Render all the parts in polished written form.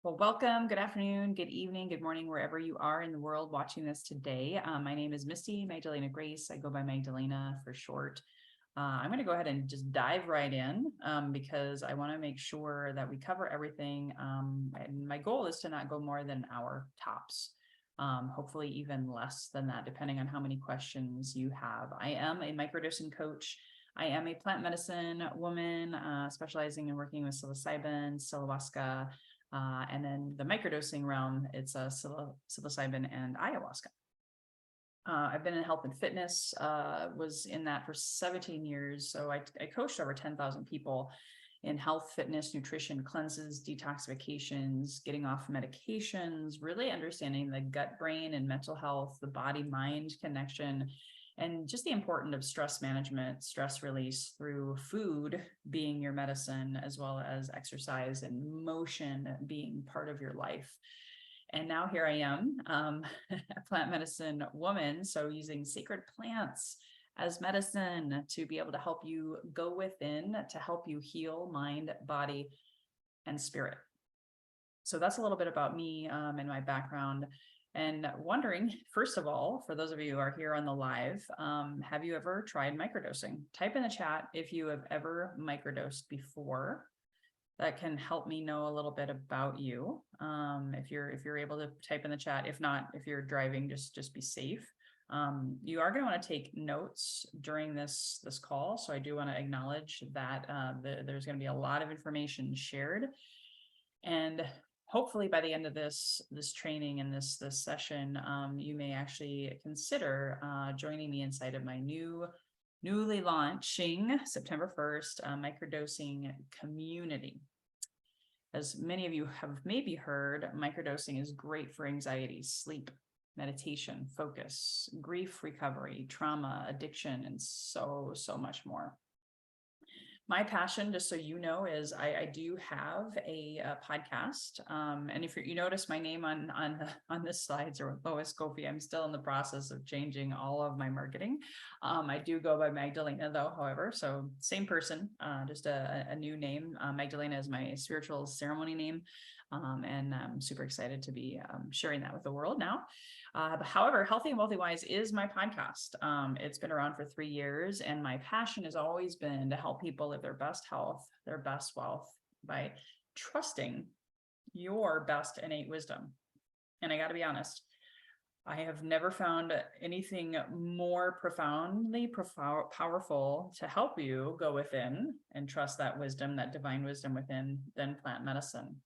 Well, welcome. Good afternoon, good evening, good morning, wherever you are in the world watching this today. My name is Misty Magdalena Grace. I go by Magdalena for short. I'm going to go ahead and just dive right in because I want to make sure that we cover everything. And my goal is to not go more than an hour tops. Hopefully even less than that, depending on how many questions you have. I am a microdosing coach. I am a plant medicine woman specializing in working with psilocybin, ayahuasca, and then the microdosing realm, it's psilocybin and ayahuasca. I've been in health and fitness, was in that for 17 years. So I coached over 10,000 people in health, fitness, nutrition, cleanses, detoxifications, getting off medications, really understanding the gut, brain, and mental health, the body-mind connection, and just the importance of stress management, stress release through food being your medicine, as well as exercise and motion being part of your life. And now here I am, a plant medicine woman. So using sacred plants as medicine to be able to help you go within, to help you heal mind, body, and spirit. So that's a little bit about me and my background. And wondering, first of all, for those of you who are here on the live, have you ever tried microdosing? Type in the chat if you have ever microdosed before. That can help me know a little bit about you. If you're able to type in the chat. If not, if you're driving, just be safe. You are going to want to take notes during this call. So I do want to acknowledge that there's going to be a lot of information shared. And hopefully by the end of this training and this session, you may actually consider joining me inside of my newly launching September 1st microdosing community. As many of you have maybe heard, microdosing is great for anxiety, sleep, meditation, focus, grief recovery, trauma, addiction, and so much more. My passion, just so you know, is I do have a podcast, and if you notice my name on the slides or Lois Kofi, I'm still in the process of changing all of my marketing. I do go by Magdalena though, however, so same person, just a new name. Magdalena is my spiritual ceremony name, and I'm super excited to be sharing that with the world now. However, Healthy and Wealthy Wise is my podcast. It's been around for 3 years, and my passion has always been to help people live their best health, their best wealth by trusting your best innate wisdom. And I got to be honest, I have never found anything more profoundly powerful to help you go within and trust that wisdom, that divine wisdom within, than plant medicine.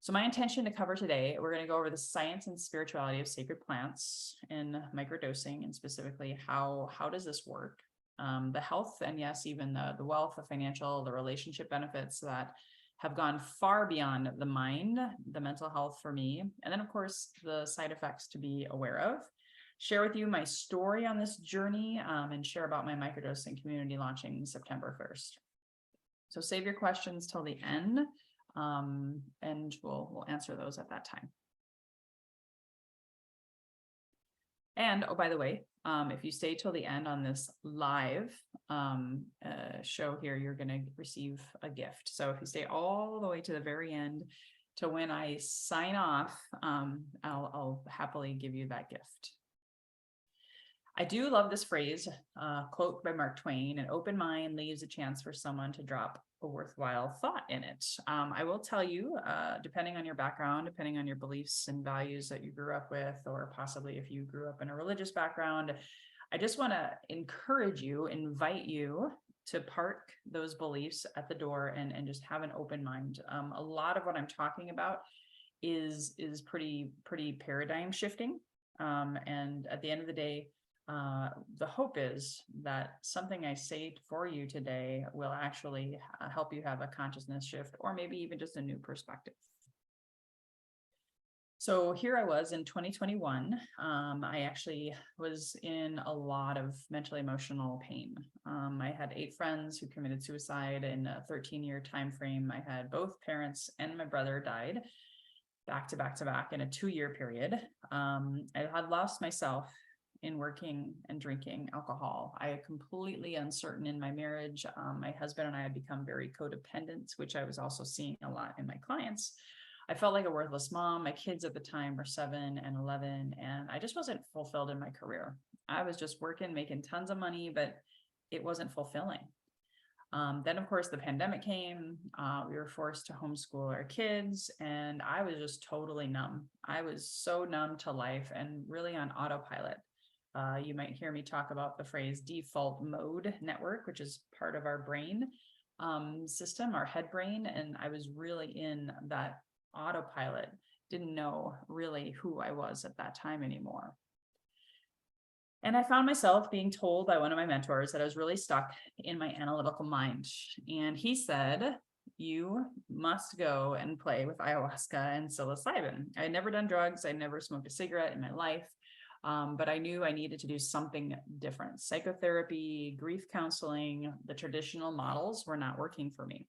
So my intention to cover today, we're going to go over the science and spirituality of sacred plants and microdosing, and specifically how does this work? The health, and yes, even the wealth, the financial, the relationship benefits that have gone far beyond the mind, the mental health for me. And then of course, the side effects to be aware of. Share with you my story on this journey, and share about my microdosing community launching September 1st. So save your questions till the end. And we'll answer those at that time. And oh, by the way, if you stay till the end on this live show here, you're going to receive a gift. So if you stay all the way to the very end to when I sign off, I'll happily give you that gift. I do love this phrase, quote by Mark Twain: an open mind leaves a chance for someone to drop a worthwhile thought in it. I will tell you, depending on your background, depending on your beliefs and values that you grew up with, or possibly if you grew up in a religious background, I just want to encourage you, invite you to park those beliefs at the door and just have an open mind. A lot of what I'm talking about is pretty paradigm shifting. And at the end of the day, the hope is that something I say for you today will actually help you have a consciousness shift, or maybe even just a new perspective. So here I was in 2021. I actually was in a lot of mental emotional pain. I had 8 friends who committed suicide in a 13-year time frame. I had both parents and my brother died back to back in a 2-year period. I had lost myself in working and drinking alcohol. I was completely uncertain in my marriage. My husband and I had become very codependent, which I was also seeing a lot in my clients. I felt like a worthless mom. My kids at the time were 7 and 11, and I just wasn't fulfilled in my career. I was just working, making tons of money, but it wasn't fulfilling. Then, of course, the pandemic came. We were forced to homeschool our kids, and I was just totally numb. I was so numb to life and really on autopilot. You might hear me talk about the phrase default mode network, which is part of our brain system, our head brain. And I was really in that autopilot, didn't know really who I was at that time anymore. And I found myself being told by one of my mentors that I was really stuck in my analytical mind. And he said, you must go and play with ayahuasca and psilocybin. I had never done drugs. I never smoked a cigarette in my life. But I knew I needed to do something different. Psychotherapy, grief counseling, the traditional models were not working for me.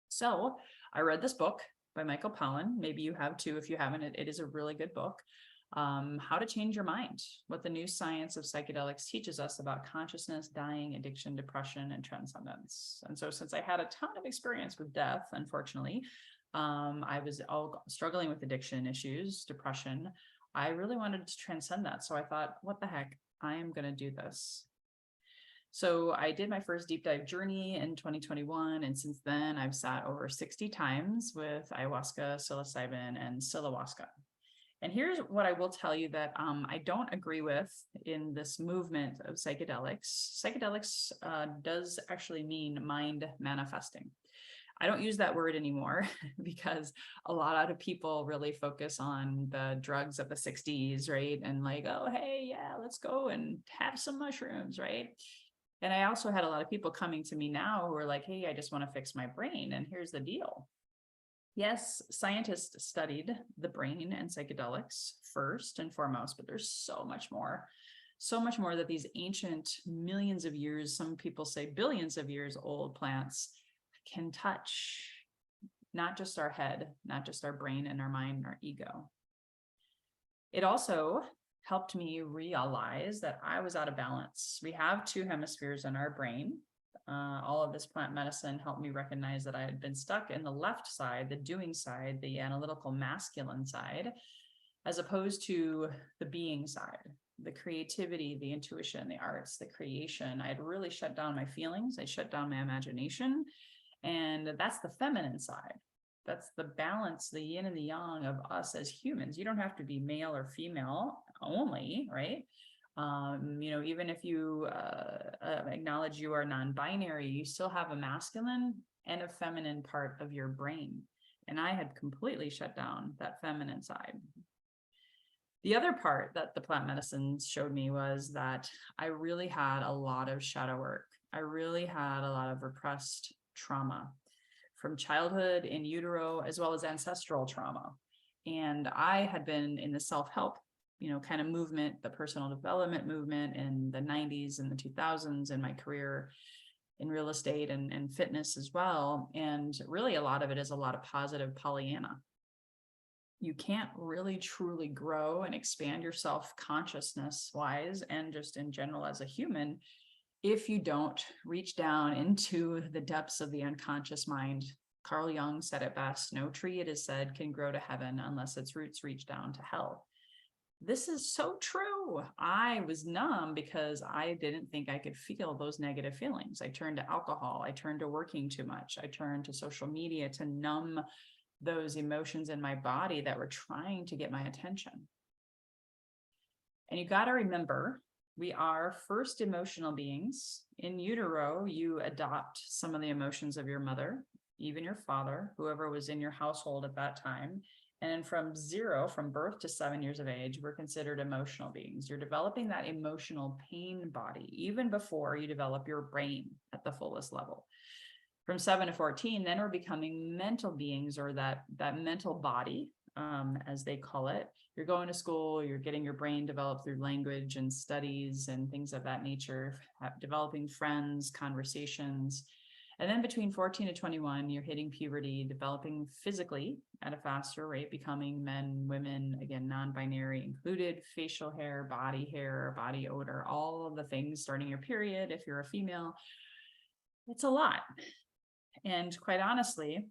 So I read this book by Michael Pollan. Maybe you have too. If you haven't, it is a really good book. How to Change Your Mind, what the new science of psychedelics teaches us about consciousness, dying, addiction, depression, and transcendence. And so since I had a ton of experience with death, unfortunately, I was all struggling with addiction issues, depression. I really wanted to transcend that. So I thought, what the heck, I am going to do this. So I did my first deep dive journey in 2021. And since then, I've sat over 60 times with ayahuasca, psilocybin, and psilohuasca. And here's what I will tell you that I don't agree with in this movement of psychedelics. Psychedelics does actually mean mind manifesting. I don't use that word anymore because a lot of people really focus on the drugs of the 60s, right? And like, oh, hey, yeah, let's go and have some mushrooms, right? And I also had a lot of people coming to me now who are like, hey, I just want to fix my brain. And here's the deal. Yes, scientists studied the brain and psychedelics first and foremost, but there's so much more that these ancient millions of years, some people say billions of years old plants can touch, not just our head, not just our brain and our mind and our ego. It also helped me realize that I was out of balance. We have two hemispheres in our brain. All of this plant medicine helped me recognize that I had been stuck in the left side, the doing side, the analytical masculine side, as opposed to the being side, the creativity, the intuition, the arts, the creation. I had really shut down my feelings. I shut down my imagination. And that's the feminine side. That's the balance, the yin and the yang of us as humans. You don't have to be male or female only, right? Even if you acknowledge you are non-binary, you still have a masculine and a feminine part of your brain. And I had completely shut down that feminine side. The other part that the plant medicines showed me was that I really had a lot of shadow work. I really had a lot of repressed trauma from childhood, in utero, as well as ancestral trauma. And I had been in the self-help kind of movement, the personal development movement in the 90s and the 2000s in my career in real estate and fitness as well. And really a lot of it is a lot of positive Pollyanna. You can't really truly grow and expand yourself consciousness wise and just in general as a human if you don't reach down into the depths of the unconscious mind. Carl Jung said it best, no tree, it is said, can grow to heaven unless its roots reach down to hell. This is so true. I was numb because I didn't think I could feel those negative feelings. I turned to alcohol. I turned to working too much. I turned to social media to numb those emotions in my body that were trying to get my attention. And you got to remember, we are first emotional beings. In utero, you adopt some of the emotions of your mother, even your father, whoever was in your household at that time. And from birth to 7 years of age, we're considered emotional beings. You're developing that emotional pain body, even before you develop your brain at the fullest level. From 7 to 14, then we're becoming mental beings, or that mental body, as they call it. You're going to school, you're getting your brain developed through language and studies and things of that nature, developing friends, conversations. And then between 14 to 21, you're hitting puberty, developing physically at a faster rate, becoming men, women, again, non-binary included, facial hair, body odor, all of the things, starting your period if you're a female. It's a lot. And quite honestly,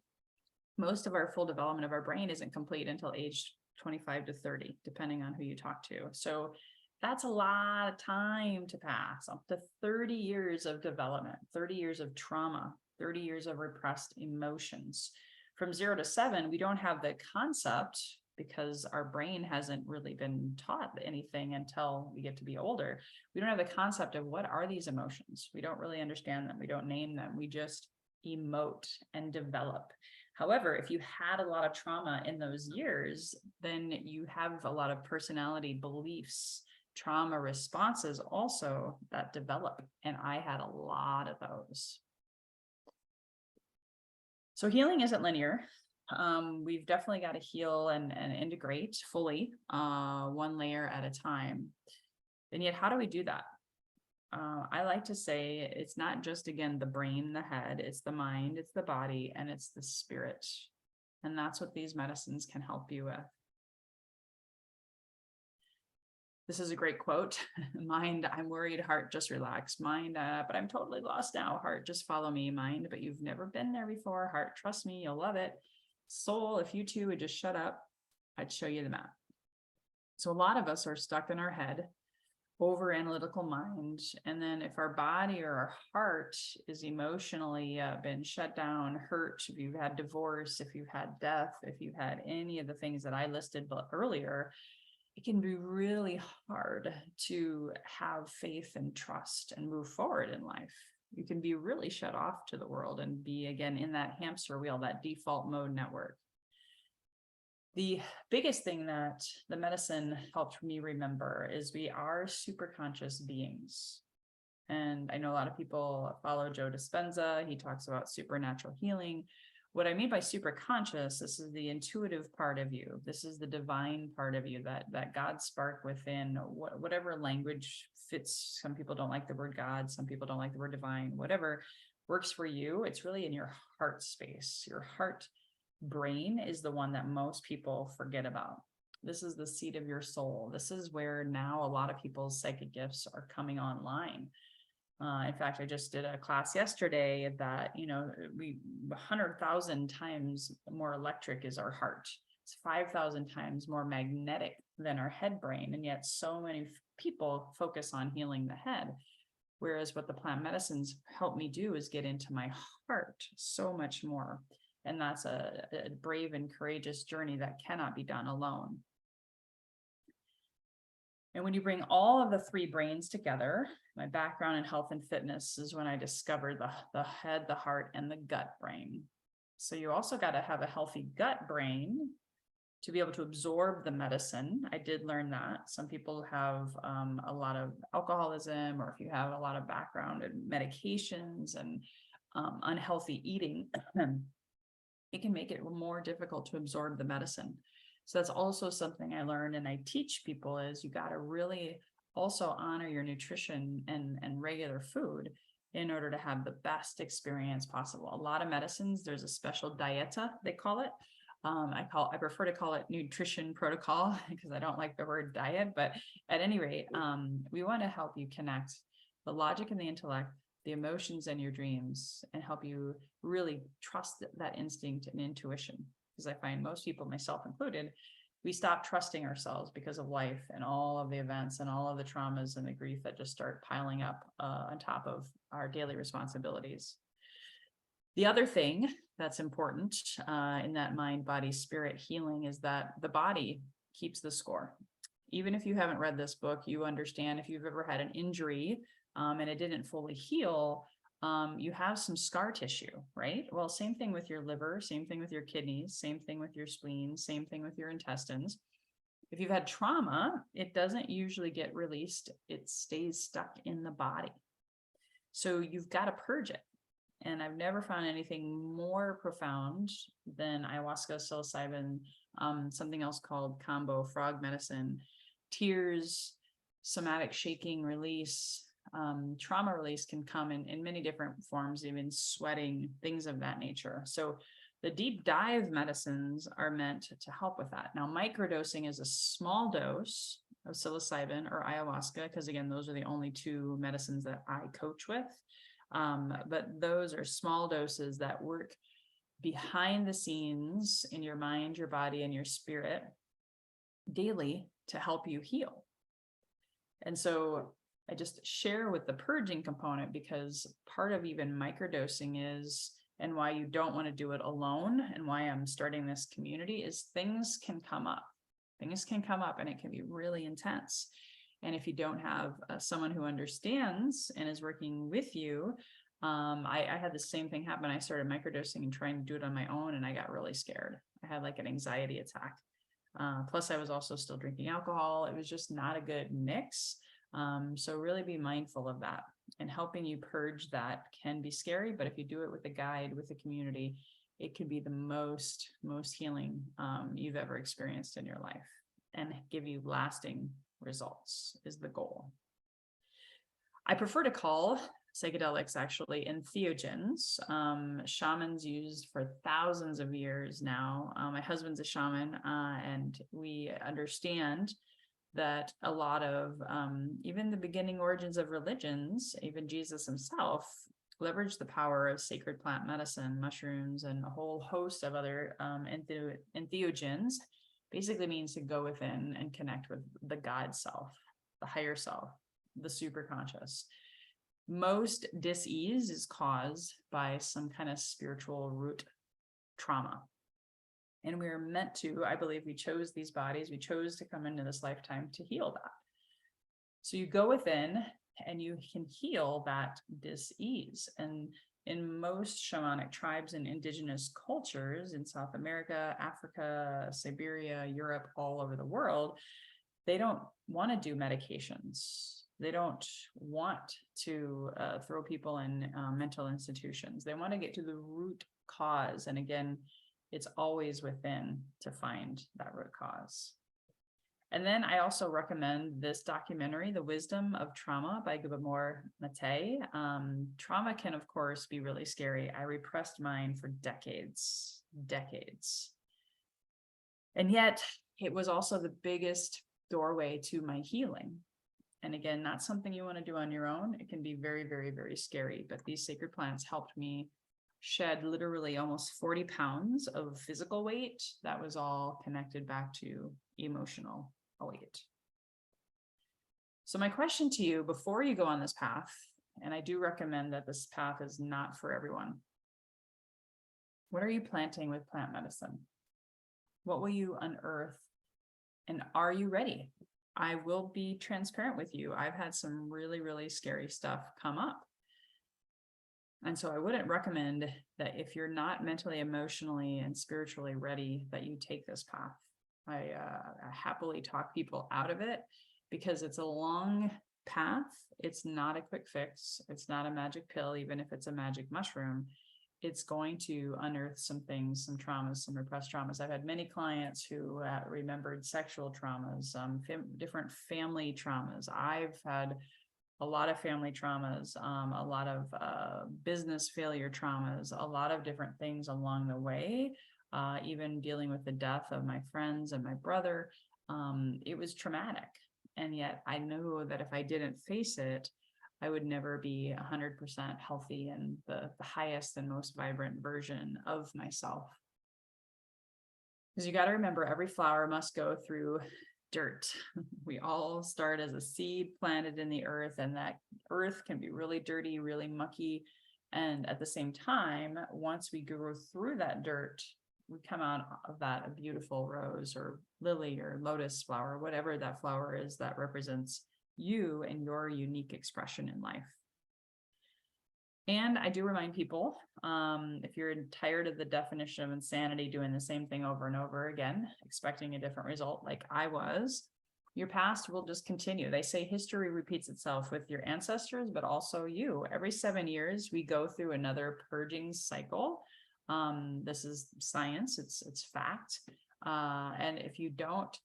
most of our full development of our brain isn't complete until age 25 to 30, depending on who you talk to. So that's a lot of time to pass, up to 30 years of development, 30 years of trauma, 30 years of repressed emotions. From 0 to 7, we don't have the concept because our brain hasn't really been taught anything until we get to be older. We don't have the concept of what are these emotions. We don't really understand them. We don't name them. We just emote and develop. However, if you had a lot of trauma in those years, then you have a lot of personality beliefs, trauma responses also that develop. And I had a lot of those. So healing isn't linear. We've definitely got to heal and integrate fully, one layer at a time. And yet, how do we do that? I like to say it's not just, again, the brain, the head, it's the mind, it's the body, and it's the spirit. And that's what these medicines can help you with. This is a great quote. Mind, I'm worried. Heart, just relax. Mind, but I'm totally lost now. Heart, just follow me. Mind, but you've never been there before. Heart, trust me, you'll love it. Soul, if you two would just shut up, I'd show you the map. So a lot of us are stuck in our head, over analytical mind. And then if our body or our heart is emotionally been shut down, hurt, if you've had divorce, if you've had death, if you've had any of the things that I listed earlier, it can be really hard to have faith and trust and move forward in life. You can be really shut off to the world and be, again, in that hamster wheel, that default mode network. The biggest thing that the medicine helped me remember is we are super conscious beings. And I know a lot of people follow Joe Dispenza. He talks about supernatural healing. What I mean by super conscious, this is the intuitive part of you. This is the divine part of you, that God spark within, whatever language fits. Some people don't like the word God. Some people don't like the word divine, whatever works for you. It's really in your heart space. Your heart brain is the one that most people forget about. This is the seat of your soul. This is where now a lot of people's psychic gifts are coming online. In fact, I just did a class yesterday that, 100,000 times more electric is our heart. It's 5,000 times more magnetic than our head brain. And yet so many people focus on healing the head. Whereas what the plant medicines help me do is get into my heart so much more. And that's a brave and courageous journey that cannot be done alone. And when you bring all of the three brains together, my background in health and fitness is when I discovered the head, the heart, and the gut brain. So you also got to have a healthy gut brain to be able to absorb the medicine. I did learn that. Some people have a lot of alcoholism, or if you have a lot of background in medications and unhealthy eating, it can make it more difficult to absorb the medicine. So that's also something I learned and I teach people is you got to really also honor your nutrition and regular food in order to have the best experience possible. A lot of medicines, there's a special dieta, they call it. I prefer to call it nutrition protocol because I don't like the word diet, but at any rate, we want to help you connect the logic and the intellect, the emotions and your dreams, and help you really trust that instinct and intuition. Because I find most people, myself included, we stop trusting ourselves because of life and all of the events and all of the traumas and the grief that just start piling up on top of our daily responsibilities. The other thing that's important in that mind, body, spirit healing is that the body keeps the score. Even if you haven't read this book, you understand if you've ever had an injury and it didn't fully heal, you have some scar tissue, right? Well, same thing with your liver, same thing with your kidneys, same thing with your spleen, same thing with your intestines. If you've had trauma, it doesn't usually get released. It stays stuck in the body. So you've got to purge it. And I've never found anything more profound than ayahuasca, psilocybin, something else called combo frog medicine, tears, somatic shaking, release. Trauma release can come in many different forms, even sweating, things of that nature. So the deep dive medicines are meant to help with that. Now, microdosing is a small dose of psilocybin or ayahuasca, because again, those are the only two medicines that I coach with. But those are small doses that work behind the scenes in your mind, your body, and your spirit daily to help you heal. And so I just share with the purging component, because part of even microdosing is, and why you don't want to do it alone, and why I'm starting this community, is things can come up. Things can come up and it can be really intense. And if you don't have someone who understands and is working with you, I had the same thing happen. I started microdosing and trying to do it on my own, and I got really scared. I had like an anxiety attack. Plus I was also still drinking alcohol. It was just not a good mix. So really be mindful of that, and helping you purge that can be scary, but if you do it with a guide, with a community, it can be the most healing you've ever experienced in your life, and give you lasting results is the goal. I prefer to call psychedelics actually entheogens. Shamans used for thousands of years now. My husband's a shaman, and we understand that a lot of even the beginning origins of religions, even Jesus himself, leveraged the power of sacred plant medicine, mushrooms, and a whole host of other entheogens. Basically means to go within and connect with the God self, the higher self, the superconscious. Most dis-ease is caused by some kind of spiritual root trauma. And we're meant to, I believe we chose these bodies, we chose to come into this lifetime to heal that. So you go within and you can heal that dis-ease. And in most shamanic tribes and indigenous cultures in South America, Africa, Siberia, Europe, all over the world, they don't want to do medications. They don't want to throw people in mental institutions. They want to get to the root cause. And again, it's always within to find that root cause. And then I also recommend this documentary, The Wisdom of Trauma by Gabor Mate. Trauma can, of course, be really scary. I repressed mine for decades. And yet it was also the biggest doorway to my healing. And again, not something you want to do on your own. It can be very, very, very scary. But these sacred plants helped me shed literally almost 40 pounds of physical weight. That was all connected back to emotional weight. So my question to you before you go on this path, and I do recommend that this path is not for everyone. What are you planting with plant medicine? What will you unearth? And are you ready? I will be transparent with you. I've had some really, really scary stuff come up. And so I wouldn't recommend that if you're not mentally, emotionally, and spiritually ready, that you take this path. I happily talk people out of it because it's a long path. It's not a quick fix. It's not a magic pill, even if it's a magic mushroom. It's going to unearth some things, some traumas, some repressed traumas. I've had many clients who remembered sexual traumas, different family traumas. I've had a lot of family traumas, a lot of business failure traumas, a lot of different things along the way, even dealing with the death of my friends and my brother. It was traumatic. And yet I know that if I didn't face it, I would never be 100% healthy and the highest and most vibrant version of myself. Because you got to remember, every flower must go through dirt. We all start as a seed planted in the earth, and that earth can be really dirty, really mucky. And at the same time, once we go through that dirt, we come out of that a beautiful rose or lily or lotus flower, whatever that flower is that represents you and your unique expression in life. And I do remind people, if you're tired of the definition of insanity, doing the same thing over and over again, expecting a different result like I was, your past will just continue. They say history repeats itself with your ancestors, but also you. Every 7 years, we go through another purging cycle. This is science, it's fact. And if you don't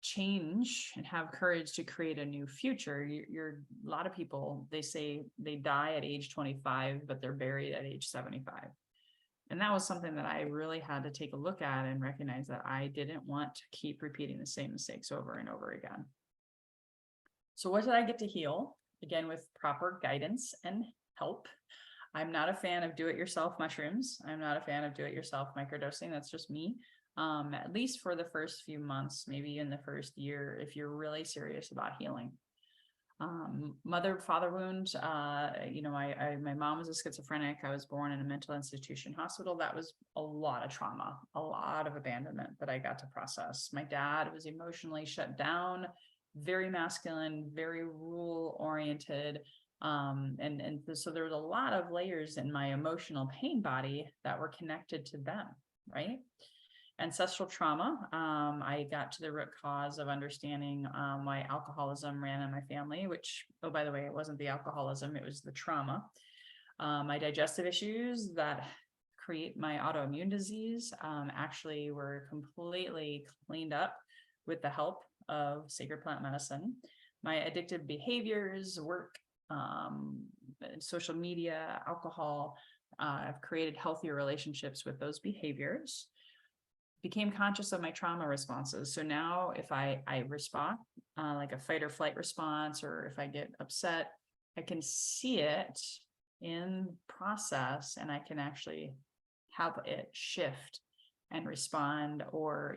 change and have courage to create a new future, a lot of people, they say they die at age 25, but they're buried at age 75. And that was something that I really had to take a look at and recognize that I didn't want to keep repeating the same mistakes over and over again. So what did I get to heal? Again, with proper guidance and help. I'm not a fan of do-it-yourself mushrooms. I'm not a fan of do-it-yourself microdosing. That's just me. At least for the first few months, maybe in the first year, if you're really serious about healing. Mother father wound, my mom was a schizophrenic. I was born in a mental institution hospital. That was a lot of trauma, a lot of abandonment that I got to process. My dad was emotionally shut down, very masculine, very rule oriented. So there was a lot of layers in my emotional pain body that were connected to them, right? Ancestral trauma. I got to the root cause of understanding why alcoholism ran in my family, which, oh, by the way, it wasn't the alcoholism, it was the trauma. My digestive issues that create my autoimmune disease actually were completely cleaned up with the help of sacred plant medicine. My addictive behaviors, work, social media, alcohol, I've created healthier relationships with those behaviors. Became conscious of my trauma responses. So now if I respond like a fight or flight response, or if I get upset, I can see it in process and I can actually have it shift and respond, or,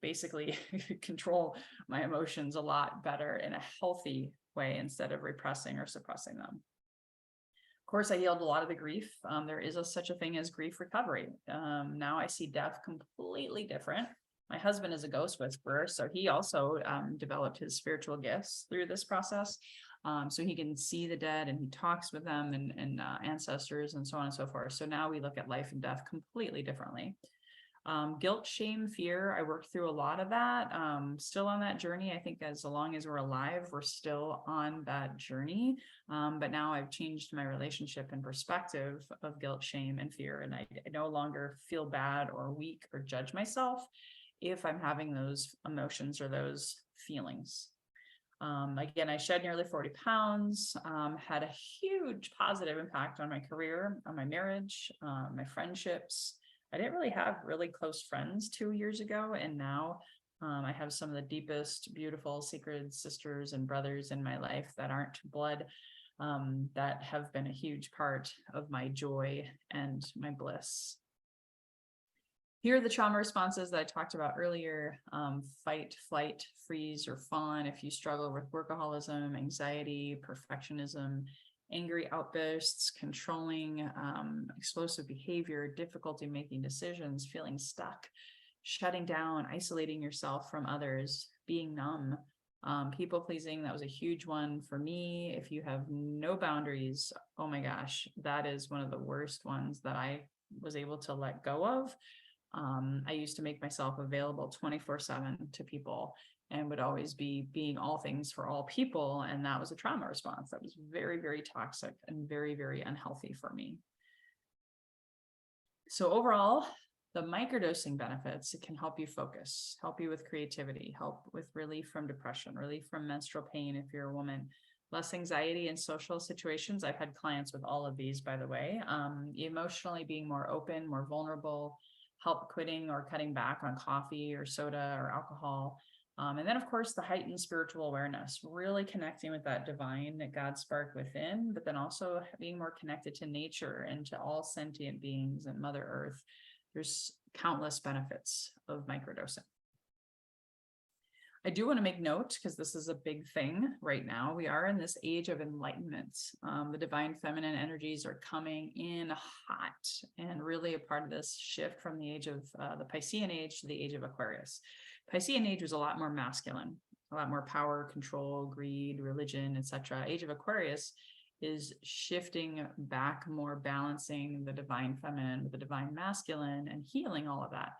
basically control my emotions a lot better in a healthy way instead of repressing or suppressing them. Of course, I healed a lot of the grief. There is such a thing as grief recovery. Now I see death completely different. My husband is a ghost whisperer, so he also developed his spiritual gifts through this process. So he can see the dead and he talks with them and ancestors and so on and so forth. So now we look at life and death completely differently. Guilt, shame, fear. I worked through a lot of that. Still on that journey. I think as long as we're alive, we're still on that journey. But now I've changed my relationship and perspective of guilt, shame, and fear. And I no longer feel bad or weak or judge myself if I'm having those emotions or those feelings. Again, I shed nearly 40 pounds, had a huge positive impact on my career, on my marriage, my friendships. I didn't really have really close friends 2 years ago, and now I have some of the deepest, beautiful, sacred sisters and brothers in my life that aren't blood, that have been a huge part of my joy and my bliss. Here are the trauma responses that I talked about earlier: fight, flight, freeze, or fawn. If you struggle with workaholism, anxiety, perfectionism, angry outbursts, controlling, explosive behavior, difficulty making decisions, feeling stuck, shutting down, isolating yourself from others, being numb, people pleasing. That was a huge one for me. If you have no boundaries, oh my gosh, that is one of the worst ones that I was able to let go of. I used to make myself available 24/7 to people and would always be being all things for all people. And that was a trauma response that was very, very toxic and very, very unhealthy for me. So overall, the microdosing benefits, it can help you focus, help you with creativity, help with relief from depression, relief from menstrual pain if you're a woman, less anxiety in social situations. I've had clients with all of these, by the way. Emotionally being more open, more vulnerable, help quitting or cutting back on coffee or soda or alcohol. And then, of course, the heightened spiritual awareness, really connecting with that divine, that God spark within, but then also being more connected to nature and to all sentient beings and Mother Earth. There's countless benefits of microdosing. I do want to make note, because this is a big thing right now. We are in this age of enlightenment. The divine feminine energies are coming in hot and really a part of this shift from the age of the Piscean age to the age of Aquarius. Piscean age was a lot more masculine, a lot more power, control, greed, religion, etc. Age of Aquarius is shifting back, more balancing the divine feminine with the divine masculine and healing all of that.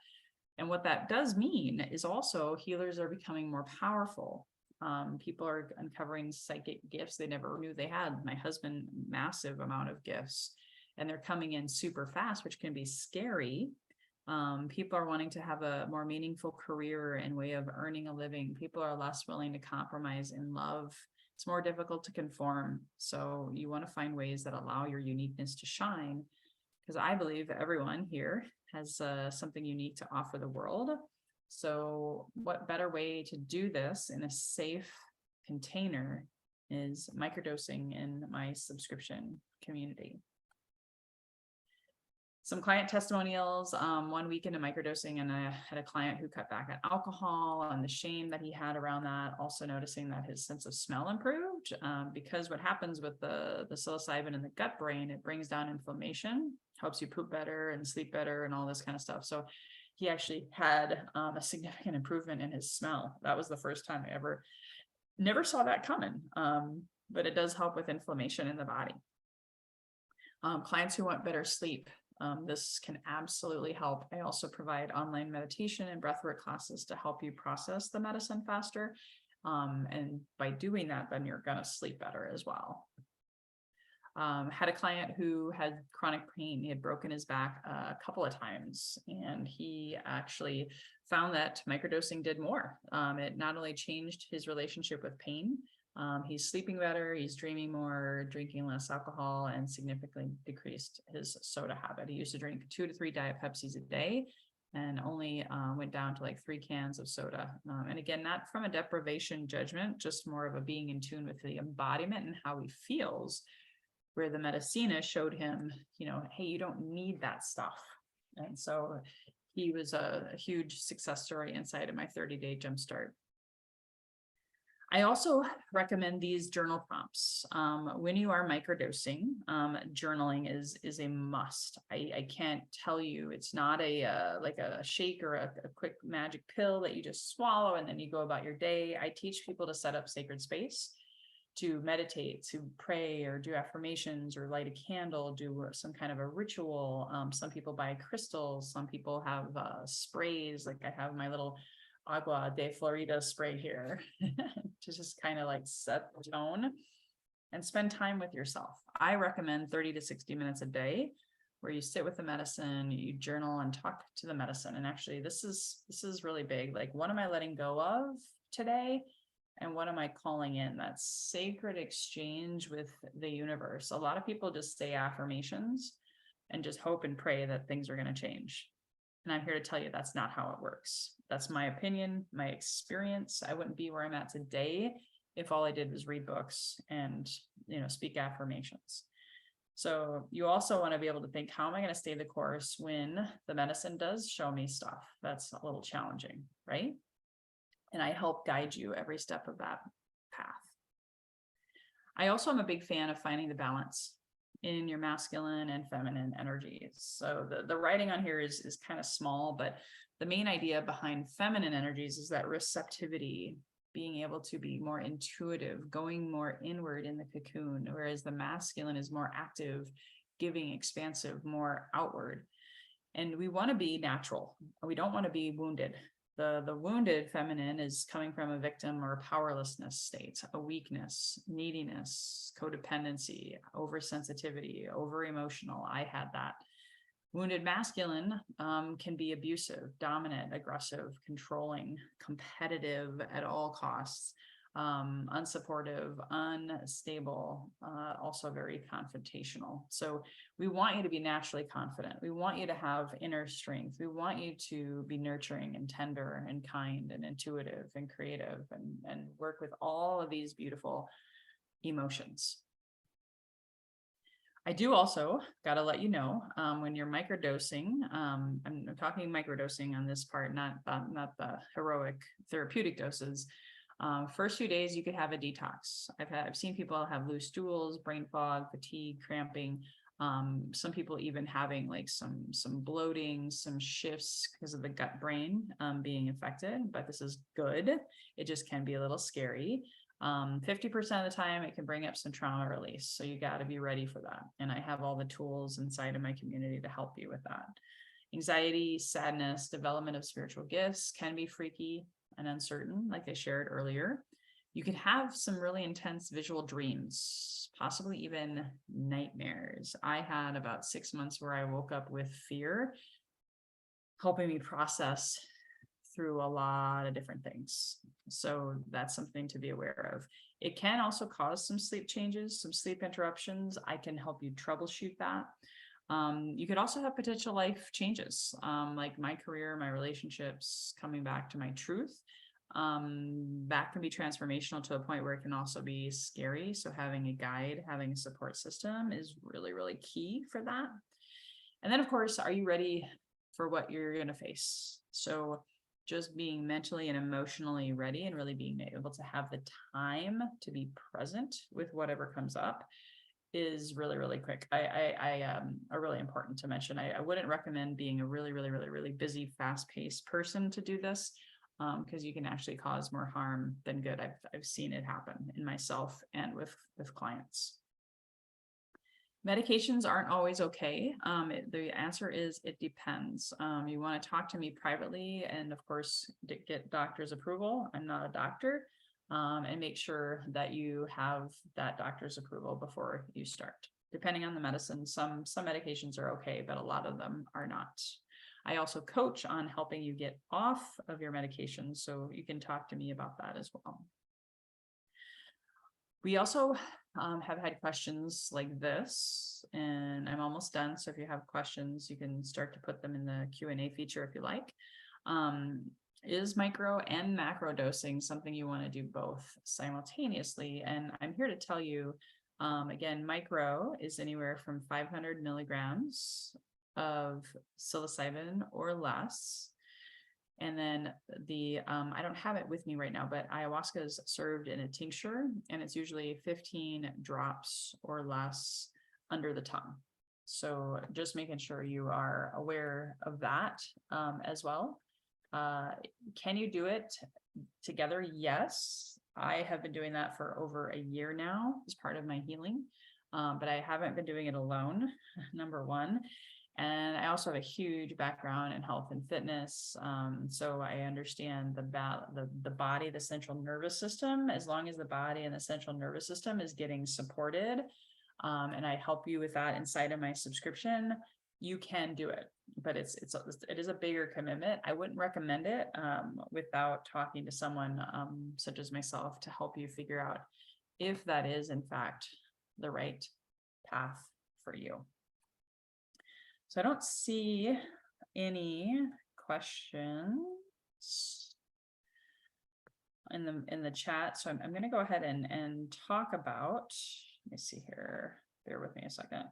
And what that does mean is also healers are becoming more powerful. People are uncovering psychic gifts they never knew they had. My husband, massive amount of gifts, and they're coming in super fast, which can be scary. People are wanting to have a more meaningful career and way of earning a living. People are less willing to compromise in love. It's more difficult to conform. So you want to find ways that allow your uniqueness to shine, because I believe everyone here has something unique to offer the world. So what better way to do this in a safe container is microdosing in my subscription community. Some client testimonials, 1 week into microdosing, and I had a client who cut back on alcohol and the shame that he had around that, also noticing that his sense of smell improved, because what happens with the psilocybin in the gut brain, it brings down inflammation, helps you poop better and sleep better and all this kind of stuff. So he actually had a significant improvement in his smell. That was the first time I never saw that coming, but it does help with inflammation in the body. Clients who want better sleep, this can absolutely help. I also provide online meditation and breathwork classes to help you process the medicine faster. And by doing that, then you're going to sleep better as well. Had a client who had chronic pain. He had broken his back a couple of times, and he actually found that microdosing did more. It not only changed his relationship with pain, he's sleeping better, he's dreaming more, drinking less alcohol, and significantly decreased his soda habit. He used to drink 2 to 3 Diet Pepsis a day and only went down to like 3 cans of soda. And again, not from a deprivation judgment, just more of a being in tune with the embodiment and how he feels, where the medicina showed him, hey, you don't need that stuff. And so he was a huge success story inside of my 30-day jumpstart. I also recommend these journal prompts. When you are microdosing, journaling is a must. I can't tell you, it's not like a shake or a quick magic pill that you just swallow and then you go about your day. I teach people to set up sacred space, to meditate, to pray, or do affirmations, or light a candle, do some kind of a ritual. Some people buy crystals. Some people have sprays. Like I have my little Agua de Florida spray here to just kind of like set the tone and spend time with yourself. I recommend 30 to 60 minutes a day where you sit with the medicine, you journal and talk to the medicine. And actually this is really big. Like, what am I letting go of today? And what am I calling in? That sacred exchange with the universe. A lot of people just say affirmations and just hope and pray that things are going to change. And I'm here to tell you that's not how it works. That's my opinion, my experience. I wouldn't be where I'm at today if all I did was read books and, speak affirmations. So you also want to be able to think, how am I going to stay the course when the medicine does show me stuff that's a little challenging, right? And I help guide you every step of that path. I also am a big fan of finding the balance in your masculine and feminine energies. So the writing on here is kind of small, but the main idea behind feminine energies is that receptivity, being able to be more intuitive, going more inward in the cocoon, whereas the masculine is more active, giving, expansive, more outward. And we want to be natural. We don't want to be wounded. The wounded feminine is coming from a victim or a powerlessness state, a weakness, neediness, codependency, oversensitivity, over-emotional. I had that. Wounded masculine can be abusive, dominant, aggressive, controlling, competitive at all costs, unsupportive, unstable, also very confrontational. So we want you to be naturally confident. We want you to have inner strength. We want you to be nurturing and tender and kind and intuitive and creative and work with all of these beautiful emotions. I do also got to let you know, when you're microdosing, I'm talking microdosing on this part, not the heroic therapeutic doses. First few days, you could have a detox. I've seen people have loose stools, brain fog, fatigue, cramping. Some people even having like some bloating, some shifts because of the gut brain being affected, but this is good. It just can be a little scary. 50% of the time it can bring up some trauma release. So you got to be ready for that. And I have all the tools inside of my community to help you with that. Anxiety, sadness, development of spiritual gifts can be freaky and uncertain, like I shared earlier. You can have some really intense visual dreams, possibly even nightmares. I had about 6 months where I woke up with fear, helping me process through a lot of different things. So that's something to be aware of. It can also cause some sleep changes, some sleep interruptions. I can help you troubleshoot that. You could also have potential life changes, like my career, my relationships, coming back to my truth. That can be transformational to a point where it can also be scary. So having a guide, having a support system is really, really key for that. And then, of course, are you ready for what you're going to face? So just being mentally and emotionally ready and really being able to have the time to be present with whatever comes up is really, really quick. Are really important to mention. I wouldn't recommend being a really busy, fast-paced person to do this, because you can actually cause more harm than good. I've seen it happen in myself and with clients. Medications aren't always okay. The answer is it depends. You want to talk to me privately and of course get doctor's approval. I'm not a doctor. And make sure that you have that doctor's approval before you start. Depending on the medicine, some medications are okay, but a lot of them are not. I also coach on helping you get off of your medications, so you can talk to me about that as well. We also have had questions like this, and I'm almost done. So if you have questions, you can start to put them in the Q&A feature if you like. Is micro and macro dosing something you want to do both simultaneously? And I'm here to tell you, again, micro is anywhere from 500 milligrams of psilocybin or less. And then I don't have it with me right now, but ayahuasca is served in a tincture, and it's usually 15 drops or less under the tongue. So just making sure you are aware of that as well. Can you do it together? Yes. I have been doing that for over a year now as part of my healing, but I haven't been doing it alone, number one. And I also have a huge background in health and fitness. So I understand the body, the central nervous system. As long as the body and the central nervous system is getting supported, and I help you with that inside of my subscription, you can do it. But it is a bigger commitment. I wouldn't recommend it without talking to someone such as myself to help you figure out if that is in fact the right path for you. So I don't see any questions in the chat. So I'm going to go ahead and talk about, let me see here. Bear with me a second.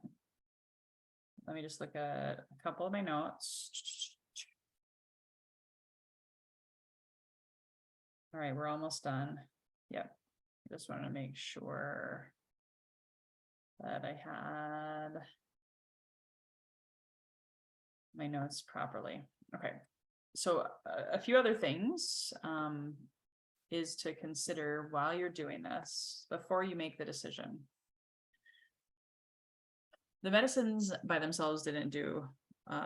Let me just look at a couple of my notes. All right, we're almost done. Yep. I just want to make sure that I had my notes properly. Okay. So a few other things is to consider while you're doing this before you make the decision. The medicines by themselves didn't do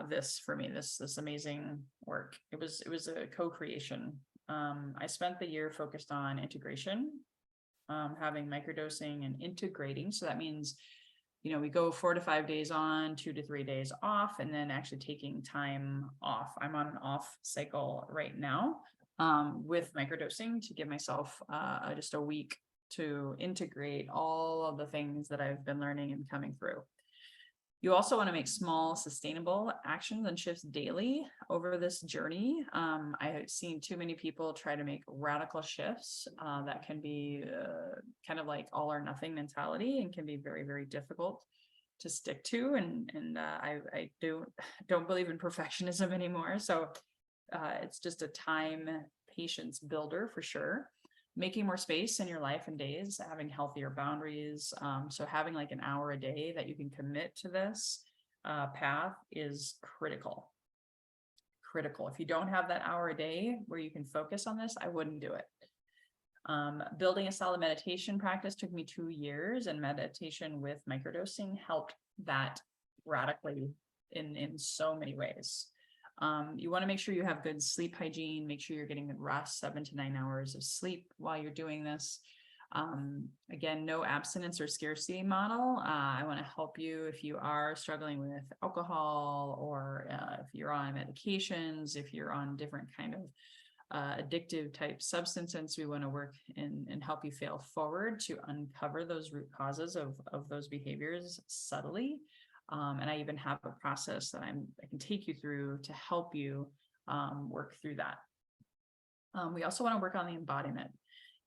this for me, this amazing work. It was a co-creation. I spent the year focused on integration, having microdosing and integrating. So that means, we go 4 to 5 days on, 2 to 3 days off, and then actually taking time off. I'm on an off cycle right now with microdosing to give myself just a week to integrate all of the things that I've been learning and coming through. You also want to make small, sustainable actions and shifts daily over this journey. I have seen too many people try to make radical shifts that can be kind of like all or nothing mentality and can be very, very difficult to stick to. And I don't believe in perfectionism anymore. So it's just a time patience builder for sure. Making more space in your life and days, having healthier boundaries. So having like an hour a day that you can commit to this path is critical. If you don't have that hour a day where you can focus on this, I wouldn't do it. Building a solid meditation practice took me 2 years, and meditation with microdosing helped that radically in so many ways. You want to make sure you have good sleep hygiene, make sure you're getting good rest, 7 to 9 hours of sleep while you're doing this. Again, no abstinence or scarcity model. I want to help you if you are struggling with alcohol, or if you're on medications, if you're on different kind of addictive type substances. We want to work and help you fail forward to uncover those root causes of those behaviors subtly. And I even have a process that I can take you through to help you work through that. We also want to work on the embodiment,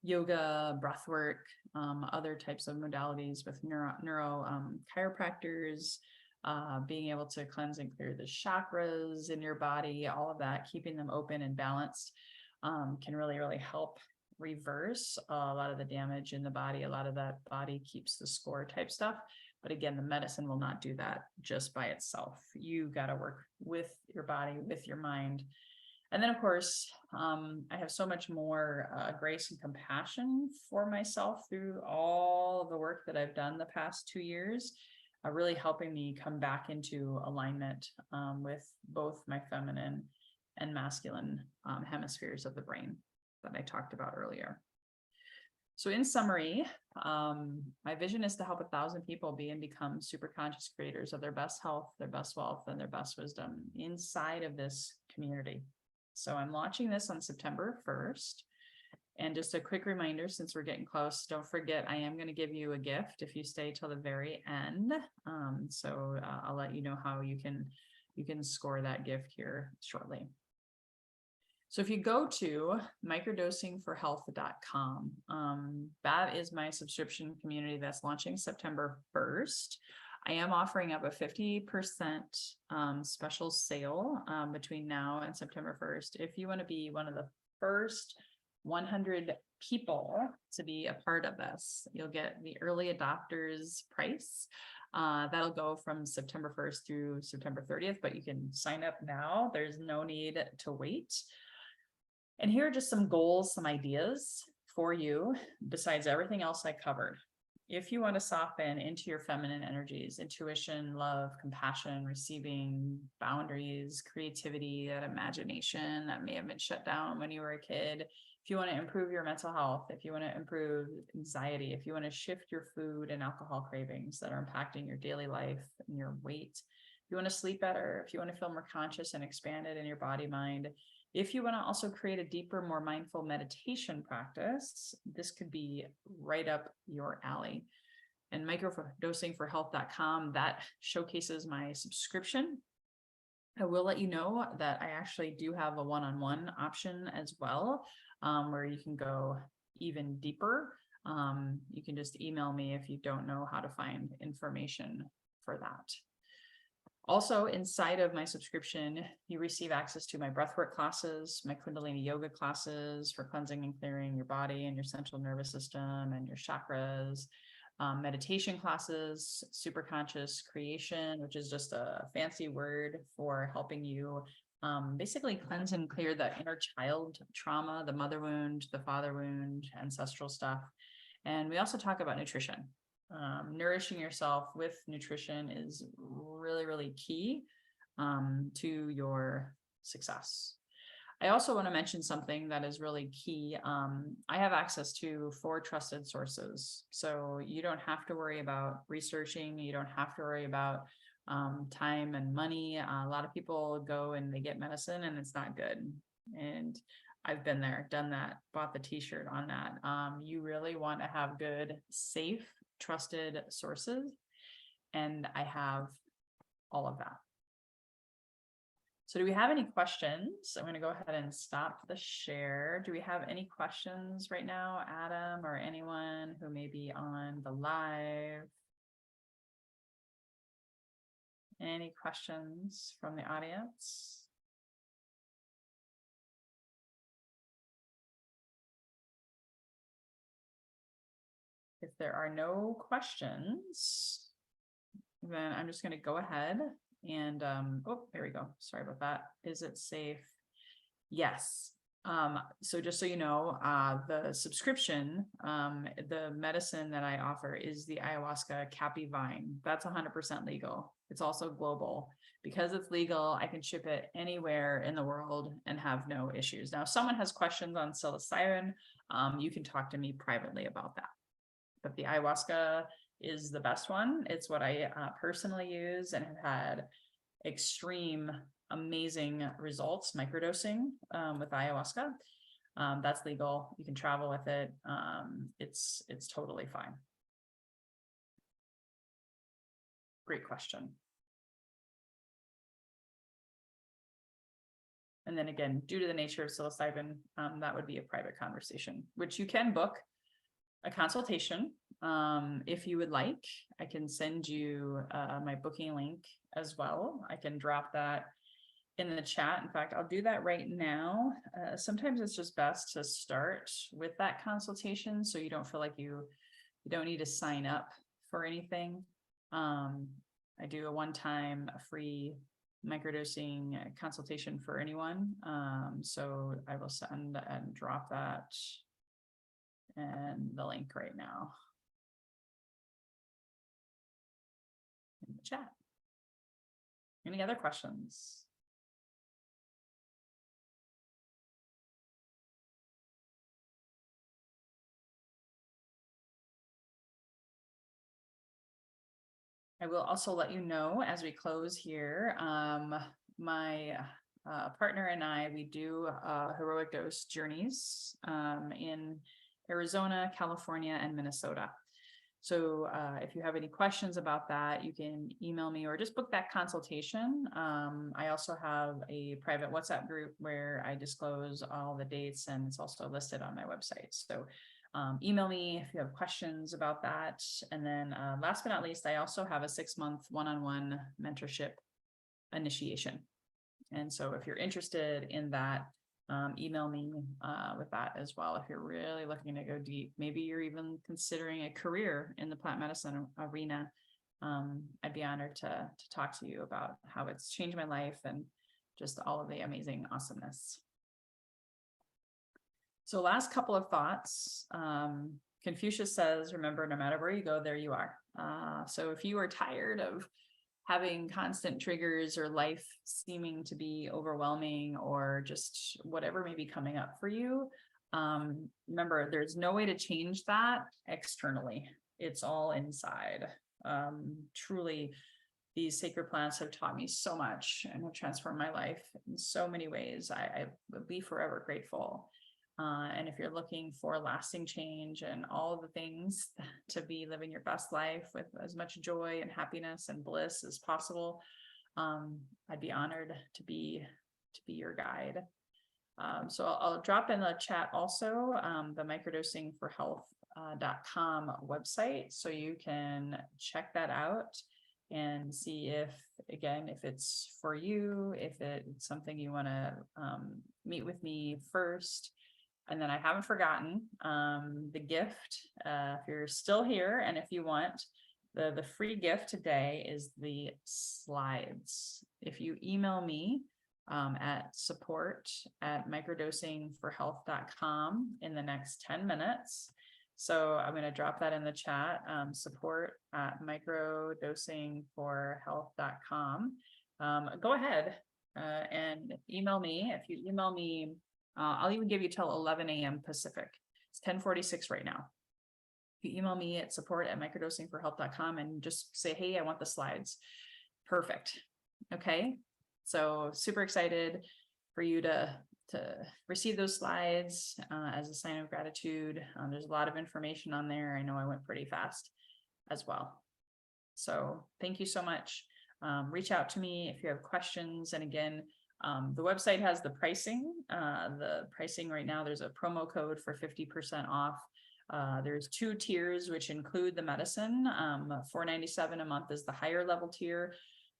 yoga, breath work, other types of modalities with neuro chiropractors, being able to cleanse and clear the chakras in your body, all of that, keeping them open and balanced, can really, really help reverse a lot of the damage in the body. A lot of that body keeps the score type stuff. But again, the medicine will not do that just by itself. You got to work with your body, with your mind. And then, of course, I have so much more grace and compassion for myself through all of the work that I've done the past 2 years, really helping me come back into alignment with both my feminine and masculine hemispheres of the brain that I talked about earlier. So in summary, my vision is to help 1,000 people be and become super conscious creators of their best health, their best wealth, and their best wisdom inside of this community. So I'm launching this on September 1st. And just a quick reminder, since we're getting close, don't forget, I am going to give you a gift if you stay till the very end. I'll let you know how you can score that gift here shortly. So if you go to microdosingforhealth.com, that is my subscription community that's launching September 1st. I am offering up a 50% special sale between now and September 1st. If you want to be one of the first 100 people to be a part of this, you'll get the early adopters price. That'll go from September 1st through September 30th, but you can sign up now. There's no need to wait. And here are just some goals, some ideas for you besides everything else I covered. If you want to soften into your feminine energies, intuition, love, compassion, receiving, boundaries, creativity, that imagination that may have been shut down when you were a kid. If you want to improve your mental health, if you want to improve anxiety, if you want to shift your food and alcohol cravings that are impacting your daily life and your weight, if you want to sleep better, if you want to feel more conscious and expanded in your body, mind, if you want to also create a deeper, more mindful meditation practice, this could be right up your alley. And microdosingforhealth.com, that showcases my subscription. I will let you know that I actually do have a one-on-one option as well, where you can go even deeper. You can just email me if you don't know how to find information for that. Also, inside of my subscription, you receive access to my breathwork classes, my Kundalini yoga classes for cleansing and clearing your body and your central nervous system and your chakras, meditation classes, super conscious creation, which is just a fancy word for helping you basically cleanse and clear the inner child trauma, the mother wound, the father wound, ancestral stuff. And we also talk about nutrition. Nourishing yourself with nutrition is really, really key to your success. I also want to mention something that is really key. I have access to 4 trusted sources. So you don't have to worry about researching. You don't have to worry about time and money. A lot of people go and they get medicine and it's not good. And I've been there, done that, bought the t-shirt on that. You really want to have good, safe, trusted sources. And I have all of that. So do we have any questions? I'm going to go ahead and stop the share. Do we have any questions right now, Adam, or anyone who may be on the live? Any questions from the audience? If there are no questions, then I'm just going to go ahead and, oh, there we go. Sorry about that. Is it safe? Yes. So just so you know, the subscription, the medicine that I offer is the ayahuasca Cappy Vine. That's 100% legal. It's also global. Because it's legal, I can ship it anywhere in the world and have no issues. Now, if someone has questions on psilocybin, you can talk to me privately about that. But the ayahuasca is the best one. It's what I personally use and have had extreme, amazing results microdosing with ayahuasca. That's legal. You can travel with it. It's totally fine. Great question. And then again, due to the nature of psilocybin, that would be a private conversation, which you can book a consultation If you would like, I can send you my booking link as well. I can drop that in the chat. In fact, I'll do that right now. Sometimes it's just best to start with that consultation so you don't feel like you don't need to sign up for anything. I do a one-time free microdosing consultation for anyone. So I will send and drop that and the link right now in the chat. Any other questions? I will also let you know as we close here, my partner and I, we do heroic dose journeys in Arizona, California, and Minnesota. So if you have any questions about that, you can email me or just book that consultation. I also have a private WhatsApp group where I disclose all the dates, and it's also listed on my website. So email me if you have questions about that. And then last but not least, I also have a 6-month one-on-one mentorship initiation. And so if you're interested in that, email me with that as well. If you're really looking to go deep, maybe you're even considering a career in the plant medicine arena, I'd be honored to talk to you about how it's changed my life and just all of the amazing awesomeness. So last couple of thoughts. Confucius says, remember, no matter where you go, there you are. So if you are tired of having constant triggers or life seeming to be overwhelming or just whatever may be coming up for you, remember, there's no way to change that externally. It's all inside. Truly, these sacred plants have taught me so much and have transformed my life in so many ways. I will be forever grateful. And if you're looking for lasting change and all of the things to be living your best life with as much joy and happiness and bliss as possible, I'd be honored to be your guide. So I'll drop in the chat also the microdosingforhealth.com website, so you can check that out and see if it's for you, if it's something you want to meet with me first. And then I haven't forgotten the gift. If you're still here and if you want, the free gift today is the slides. If you email me at support@microdosingforhealth.com in the next 10 minutes. So I'm going to drop that in the chat, support@microdosingforhealth.com. Go ahead and email me. If you email me, I'll even give you till 11 a.m. Pacific. It's 10:46 right now. If you email me at support@microdosingforhealth.com and just say, hey, I want the slides. Perfect. Okay. So super excited for you to receive those slides as a sign of gratitude. There's a lot of information on there. I know I went pretty fast as well. So thank you so much. Reach out to me if you have questions. And again, the website has the pricing. The pricing right now, there's a promo code for 50% off. There's 2 tiers, which include the medicine. $4.97 a month is the higher level tier.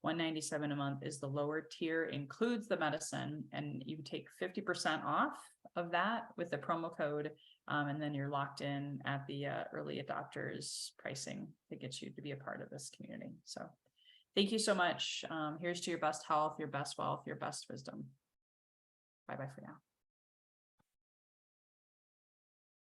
$197 a month is the lower tier, includes the medicine, and you take 50% off of that with the promo code. And then you're locked in at the early adopters pricing that gets you to be a part of this community. So thank you so much. Here's to your best health, your best wealth, your best wisdom. Bye-bye for now.